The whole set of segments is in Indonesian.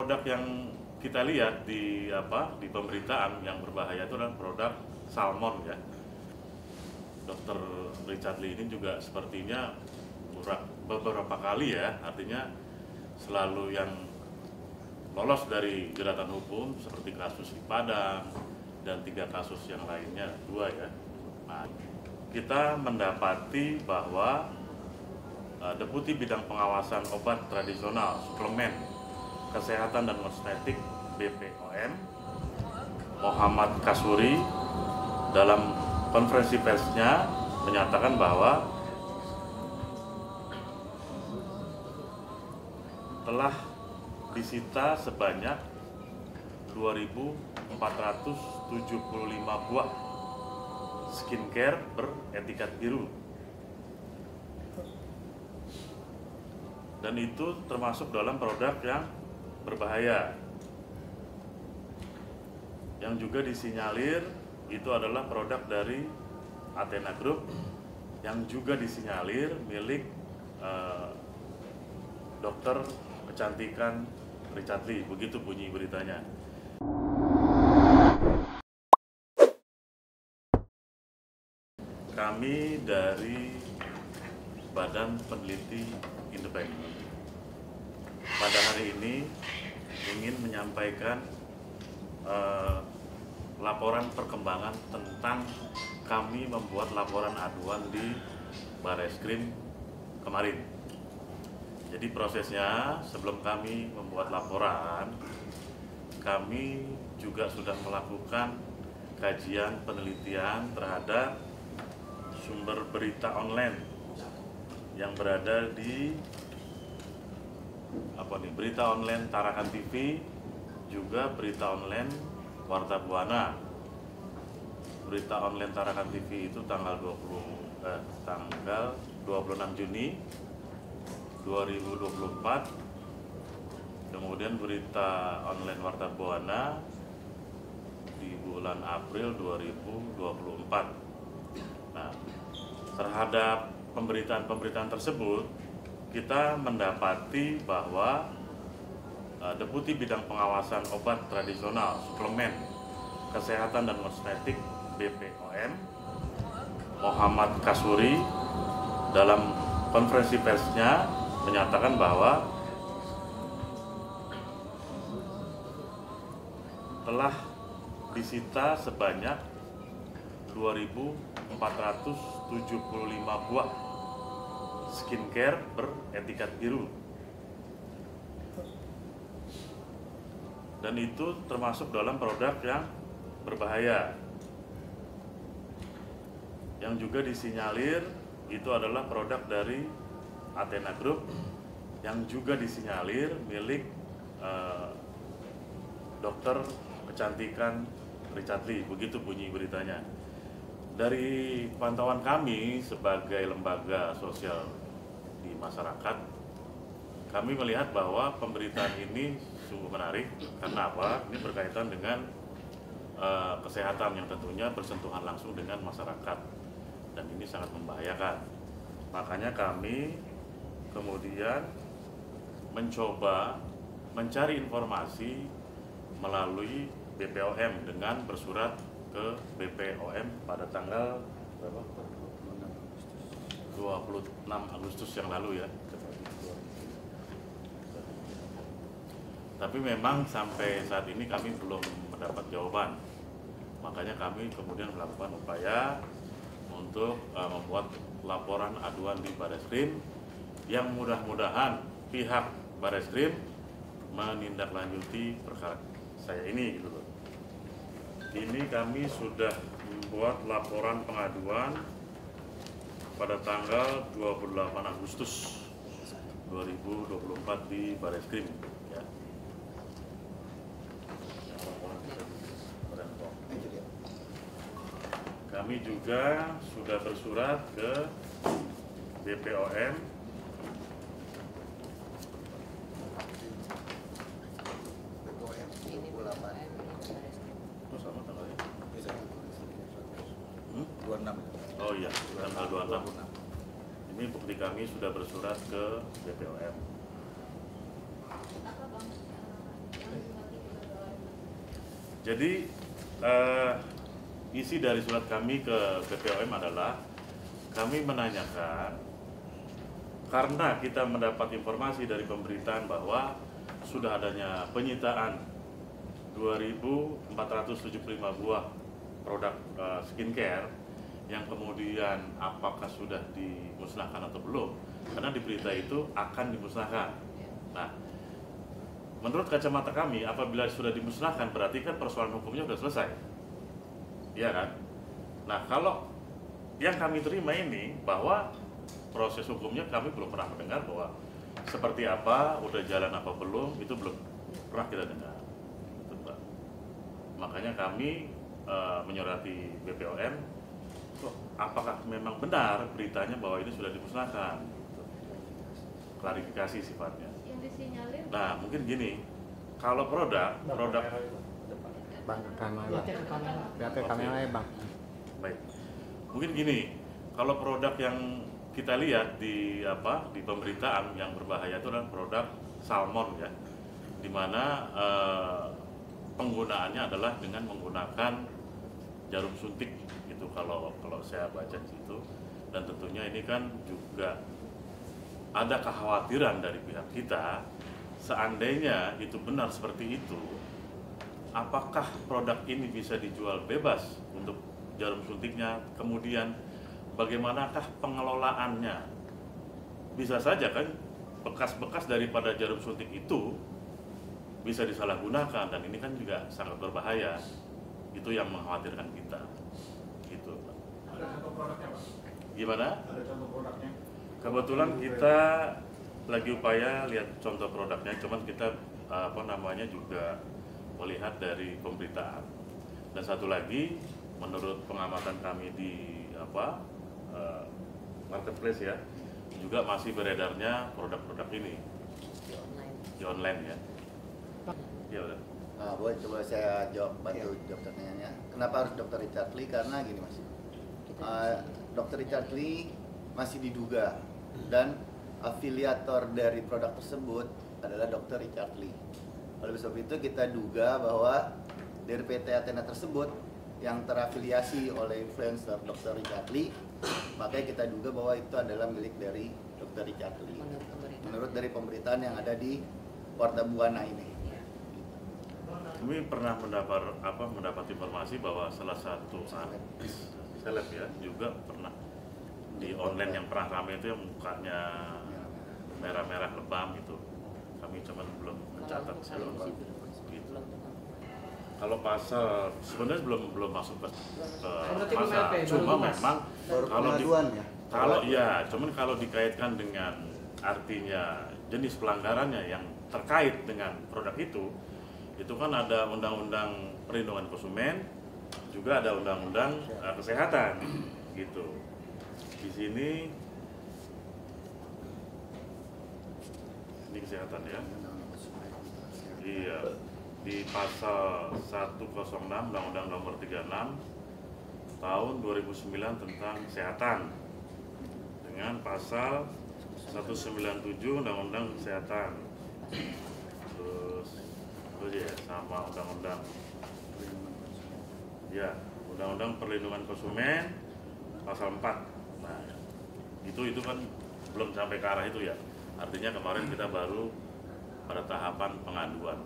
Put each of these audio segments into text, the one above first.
Produk yang kita lihat di pemberitaan yang berbahaya itu adalah produk salmon ya. Dr. Richard Lee ini juga sepertinya beberapa kali ya, artinya selalu yang lolos dari jeratan hukum seperti kasus di Padang dan 3 kasus yang lainnya, 2 ya. Nah, kita mendapati bahwa Deputi Bidang Pengawasan Obat Tradisional, Suplemen, Kesehatan dan Kosmetik BPOM, Muhammad Kasuri, dalam konferensi persnya menyatakan bahwa telah disita sebanyak 2.475 buah skincare beretiket biru. Dan itu termasuk dalam produk yang berbahaya. Yang juga disinyalir itu adalah produk dari Athena Group yang juga disinyalir milik dokter kecantikan Richard Lee, begitu bunyi beritanya. Kami dari Badan Peneliti Independen pada hari ini ingin menyampaikan laporan perkembangan tentang kami membuat laporan aduan di Bareskrim kemarin. Jadi prosesnya sebelum kami membuat laporan, kami juga sudah melakukan kajian penelitian terhadap sumber berita online yang berada di berita online Tarakan TV, juga berita online Warta Buana. Berita online Tarakan TV itu tanggal 26 Juni 2024. Kemudian berita online Warta Buana di bulan April 2024. Nah, terhadap pemberitaan tersebut, kita mendapati bahwa Deputi Bidang Pengawasan Obat Tradisional, Suplemen, Kesehatan dan Kosmetik BPOM, Muhammad Kasuri, dalam konferensi persnya menyatakan bahwa telah disita sebanyak 2.475 buah skincare beretiket biru. Dan itu termasuk dalam produk yang berbahaya. Yang juga disinyalir itu adalah produk dari Athena Group yang juga disinyalir milik dokter kecantikan Richard Lee, begitu bunyi beritanya. Dari pantauan kami sebagai lembaga sosial di masyarakat, kami melihat bahwa pemberitaan ini sungguh menarik. Karena apa? Ini berkaitan dengan kesehatan yang tentunya bersentuhan langsung dengan masyarakat, dan ini sangat membahayakan. Makanya kami kemudian mencoba mencari informasi melalui BPOM dengan bersurat ke BPOM pada tanggal 26 Agustus yang lalu ya. Tapi memang sampai saat ini kami belum mendapat jawaban. Makanya kami kemudian melakukan upaya untuk membuat laporan aduan di Bareskrim yang mudah-mudahan pihak Bareskrim menindaklanjuti perkara saya ini gitu loh. Ini kami sudah membuat laporan pengaduan pada tanggal 28 Agustus 2024 di Bareskrim ya. Kami juga sudah bersurat ke BPOM sama tanggalnya? 26. Oh iya, tanggal 26. Ini bukti kami sudah bersurat ke BPOM. Jadi isi dari surat kami ke BPOM adalah kami menanyakan karena kita mendapat informasi dari pemberitaan bahwa sudah adanya penyitaan 2.475 buah produk skincare yang kemudian apakah sudah dimusnahkan atau belum, karena di berita itu akan dimusnahkan. Nah, menurut kacamata kami, apabila sudah dimusnahkan berarti kan persoalan hukumnya sudah selesai, iya kan? Nah, kalau yang kami terima ini bahwa proses hukumnya kami belum pernah mendengar bahwa seperti apa, udah jalan apa belum, itu belum pernah kita dengar. Makanya kami menyurati BPOM, apakah memang benar beritanya bahwa ini sudah dimusnahkan? Klarifikasi sifatnya. Yang disinyalir. Nah, mungkin gini, kalau produk Bang, kamera. Lihat ke kamera ya, Bang. baik, mungkin gini, kalau produk yang kita lihat di pemberitaan yang berbahaya itu adalah produk salmon ya, dimana penggunaannya adalah dengan menggunakan jarum suntik itu kalau saya baca di situ. Dan tentunya ini kan juga ada kekhawatiran dari pihak kita, seandainya itu benar seperti itu, apakah produk ini bisa dijual bebas untuk jarum suntiknya, kemudian bagaimanakah pengelolaannya? Bisa saja kan bekas-bekas daripada jarum suntik itu bisa disalahgunakan, dan ini kan juga sangat berbahaya. Itu yang mengkhawatirkan kita. Gitu. Ada contoh produknya, Pak? Gimana? Ada contoh produknya? Kebetulan kita lagi upaya lihat contoh produknya, cuman kita juga melihat dari pemberitaan. Dan satu lagi, menurut pengamatan kami di marketplace ya, juga masih beredarnya produk-produk ini di online ya. Ya udah. Boleh coba saya bantu jawab pertanyaannya. Kenapa harus Dr. Richard Lee? Karena gini Mas, Dr. Richard Lee masih diduga dan afiliator dari produk tersebut adalah Dr. Richard Lee. Oleh sebab itu kita duga bahwa dari PT Athena tersebut yang terafiliasi oleh influencer Dr. Richard Lee, makanya kita duga bahwa itu adalah milik dari Dr. Richard Lee. Menurut dari pemberitaan yang ada di Warta Buana ini. Kami pernah mendapat informasi bahwa salah satu artis seleb ya juga pernah di online yang pernah rame itu yang mukanya merah-merah lebam itu. Kami cuma belum mencatat seleb gitu. Kalau pasal sebenarnya belum masuk ke pasal, cuma memang kalau dikaitkan dengan artinya jenis pelanggarannya yang terkait dengan produk itu kan ada undang-undang perlindungan konsumen, juga ada undang-undang kesehatan gitu. Di sini ini kesehatan ya. Iya, di pasal 106 Undang-Undang Nomor 36 tahun 2009 tentang kesehatan dengan pasal 197 Undang-Undang Kesehatan. Terus ya sama undang-undang Undang-Undang Perlindungan Konsumen pasal 4. Nah, itu kan belum sampai ke arah itu ya. Artinya kemarin kita baru pada tahapan pengaduan.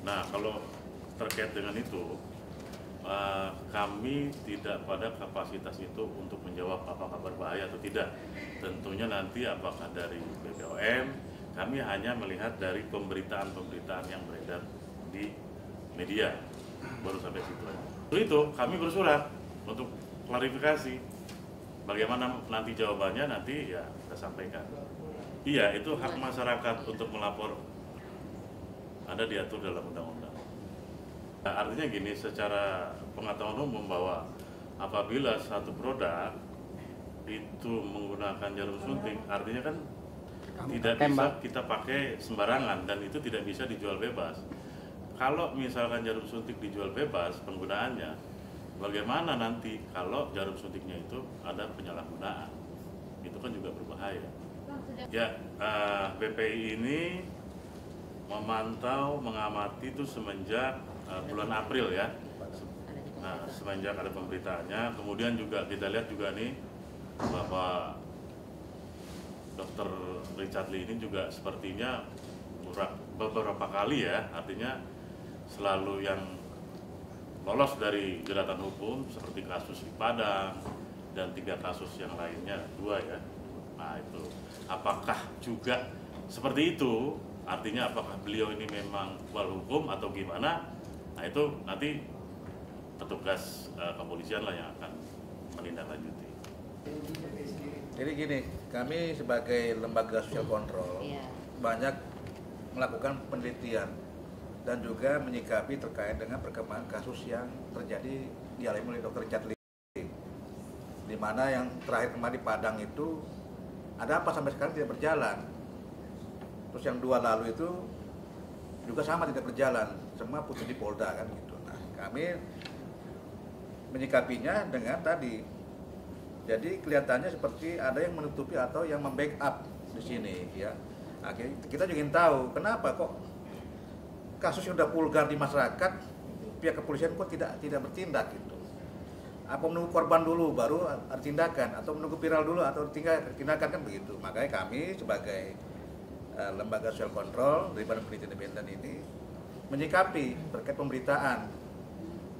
Nah, kalau terkait dengan itu, kami tidak pada kapasitas itu untuk menjawab apakah berbahaya atau tidak. Tentunya nanti apakah dari BPOM, kami hanya melihat dari pemberitaan-pemberitaan yang beredar di media, baru sampai situ aja. Untuk itu kami bersurat untuk klarifikasi. Bagaimana nanti jawabannya nanti ya kita sampaikan. Iya, itu hak masyarakat untuk melapor, ada diatur dalam undang-undang. Nah, artinya gini, secara pengetahuan umum bahwa apabila satu produk itu menggunakan jarum suntik, artinya kan tidak bisa kita pakai sembarangan dan itu tidak bisa dijual bebas. Kalau misalkan jarum suntik dijual bebas penggunaannya, bagaimana nanti kalau jarum suntiknya itu ada penyalahgunaan? Itu kan juga berbahaya. Ya, BPI ini memantau, mengamati itu semenjak bulan April ya. Nah, semenjak ada pemberitaannya, kemudian juga kita lihat juga nih bahwa Dr. Richard Lee ini juga sepertinya beberapa kali ya, artinya selalu yang lolos dari jeratan hukum seperti kasus di Padang dan 3 kasus yang lainnya, 2 ya. Nah itu, apakah juga seperti itu? Artinya apakah beliau ini memang wal hukum atau gimana? Nah itu nanti petugas kepolisian lah yang akan menindaklanjuti. Jadi gini, kami sebagai lembaga sosial kontrol banyak melakukan penelitian dan juga menyikapi terkait dengan perkembangan kasus yang terjadi dialami oleh Dr. Richard Lee. Di mana yang terakhir kemarin di Padang itu ada apa sampai sekarang tidak berjalan. Terus yang 2 lalu itu juga sama tidak berjalan, semua putus di Polda kan gitu. Nah, kami menyikapinya dengan tadi. Jadi kelihatannya seperti ada yang menutupi atau yang membackup di sini ya. Akhirnya kita juga ingin tahu kenapa kok kasus yang sudah vulgar di masyarakat pihak kepolisian kok tidak bertindak gitu. Apa menunggu korban dulu baru ada tindakan atau menunggu viral dulu atau tindakan kan begitu. Makanya kami sebagai lembaga sosial kontrol dari Badan Penelitian Independen ini menyikapi terkait pemberitaan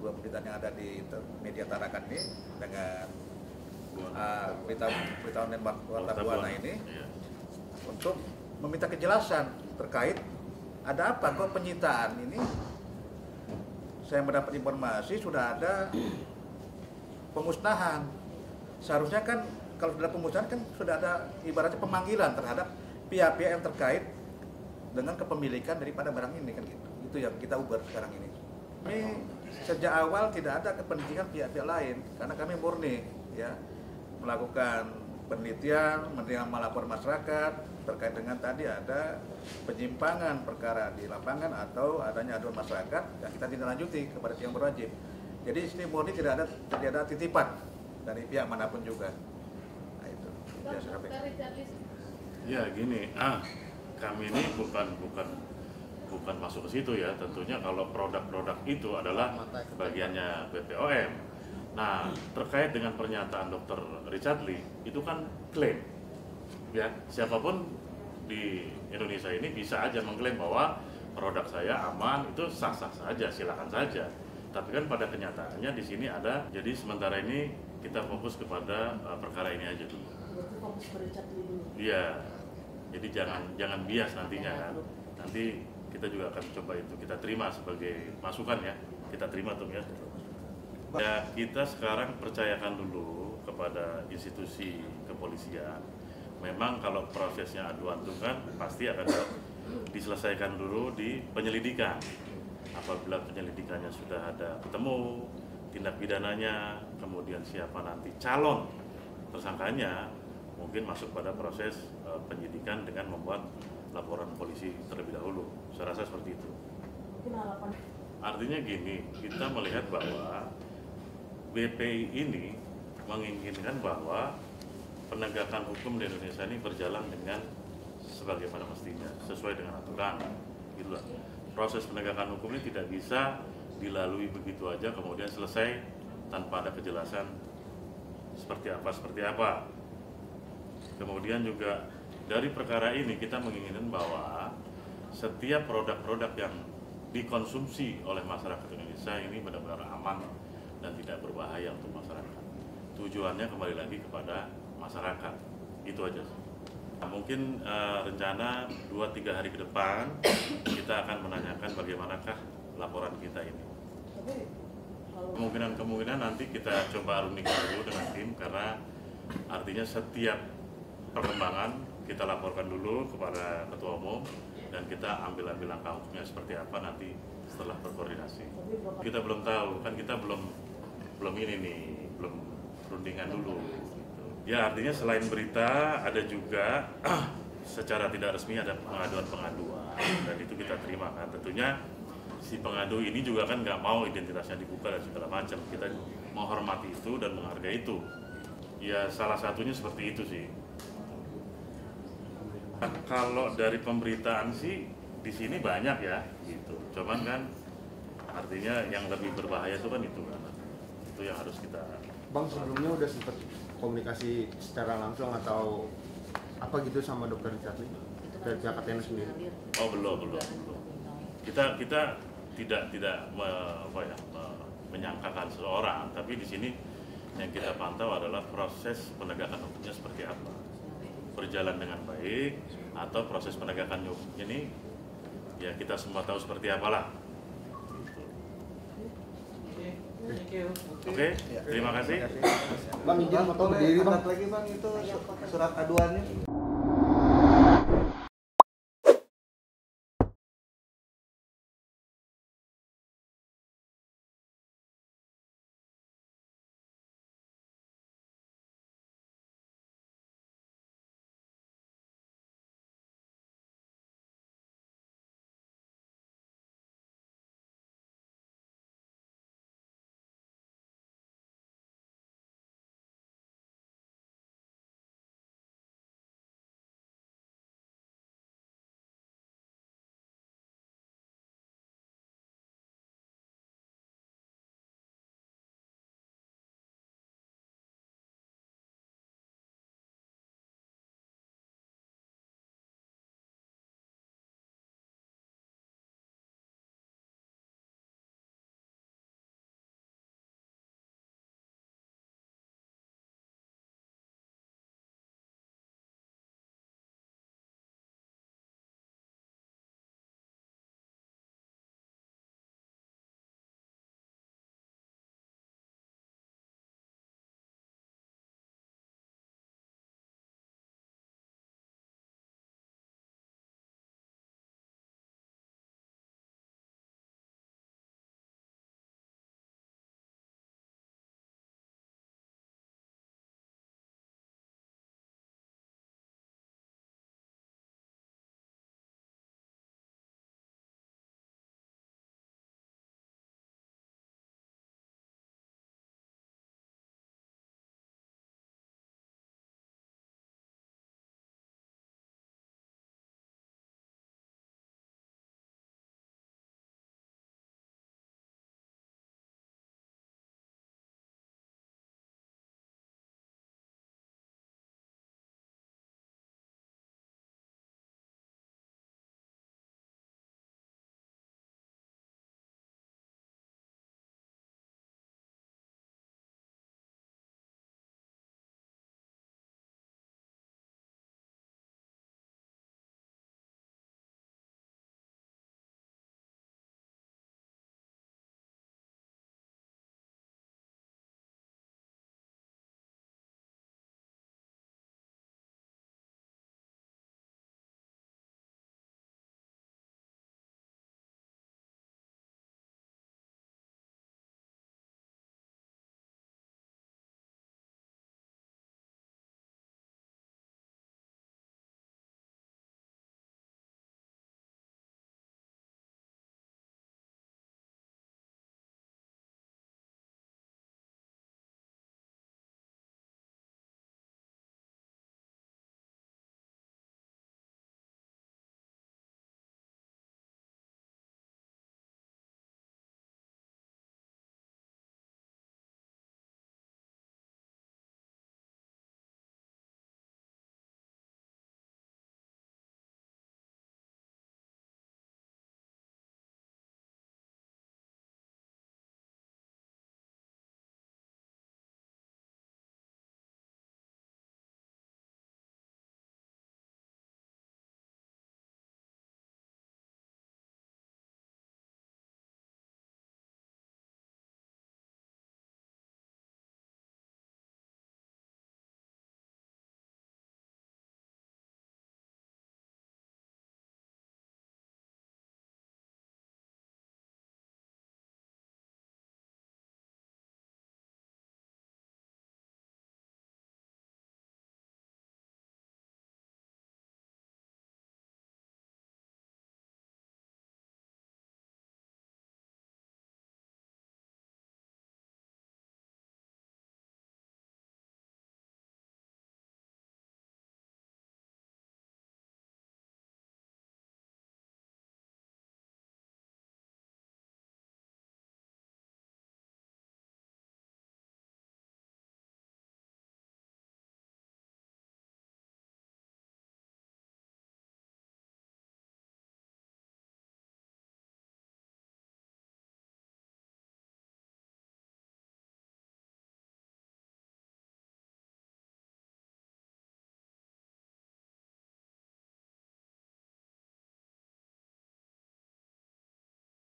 2 pemberitaan yang ada di media Tarakan ini dengan berita online Warta Buana ini untuk meminta kejelasan terkait ada apa kok penyitaan ini. Saya mendapat informasi sudah ada pemusnahan. Seharusnya kan kalau sudah pemusnahan kan sudah ada ibaratnya pemanggilan terhadap pihak-pihak yang terkait dengan kepemilikan daripada barang ini kan gitu. Itu yang kita ubah sekarang ini. Kami sejak awal tidak ada kepentingan pihak-pihak lain karena kami murni ya melakukan penelitian, menerima lapor masyarakat terkait dengan tadi ada penyimpangan perkara di lapangan atau adanya aduan masyarakat yang kita tindak lanjuti kepada yang berwajib. Jadi di sini murni tidak ada titipan dari pihak manapun juga. Nah itu. Ya gini, kami ini bukan masuk ke situ ya. Tentunya kalau produk-produk itu adalah bagiannya BPOM. Nah, terkait dengan pernyataan Dr. Richard Lee, itu kan klaim. Ya, siapapun di Indonesia ini bisa aja mengklaim bahwa produk saya aman, itu sah-sah saja, silakan saja. Tapi kan pada kenyataannya di sini ada, jadi sementara ini kita fokus kepada perkara ini aja dulu. Fokus ke Richard Lee dulu. Iya, jadi jangan bias nantinya kan. Nanti kita juga akan coba itu, kita terima sebagai masukan ya, kita terima tuh ya. Ya, kita sekarang percayakan dulu kepada institusi kepolisian. Memang kalau prosesnya aduan itu kan pasti akan diselesaikan dulu di penyelidikan. Apabila penyelidikannya sudah ada ketemu tindak pidananya, kemudian siapa nanti calon tersangkanya, mungkin masuk pada proses penyidikan dengan membuat laporan polisi terlebih dahulu. Saya rasa seperti itu. Artinya gini, kita melihat bahwa BPI ini menginginkan bahwa penegakan hukum di Indonesia ini berjalan dengan sebagaimana mestinya, sesuai dengan aturan. Gitu lah. Proses penegakan hukum ini tidak bisa dilalui begitu aja kemudian selesai tanpa ada kejelasan seperti apa. Kemudian juga dari perkara ini kita menginginkan bahwa setiap produk-produk yang dikonsumsi oleh masyarakat Indonesia ini benar-benar aman dan tidak berbahaya untuk masyarakat. Tujuannya kembali lagi kepada masyarakat. Itu aja. Nah, mungkin rencana 2-3 hari ke depan kita akan menanyakan bagaimanakah laporan kita ini. Kemungkinan nanti kita coba runingkan dulu dengan tim karena artinya setiap perkembangan kita laporkan dulu kepada ketua umum dan kita ambil langkah hukumnya seperti apa nanti setelah berkoordinasi. Kita belum tahu, kan kita belum rundingan dulu. Ya artinya selain berita ada juga secara tidak resmi ada pengaduan dan itu kita terima kan. Tentunya si pengadu ini juga kan nggak mau identitasnya dibuka dan segala macam. Kita menghormati itu dan menghargai itu. Ya salah satunya seperti itu sih. Kalau dari pemberitaan sih di sini banyak ya, gitu. Cuman kan artinya yang lebih berbahaya itu kan itu kan. Itu yang harus kita. Bang, sebelumnya udah sempat komunikasi secara langsung atau apa gitu sama dokter Richard Lee dari pihak Athena sendiri? Oh belum. Kita tidak menyangkakan seseorang, tapi di sini yang kita pantau adalah proses penegakan hukumnya seperti apa, berjalan dengan baik atau proses penegakan hukumnya ini ya kita semua tahu seperti apalah. Oke, terima kasih. Bang, izin foto berdiri bang. Lagi bang itu surat aduannya.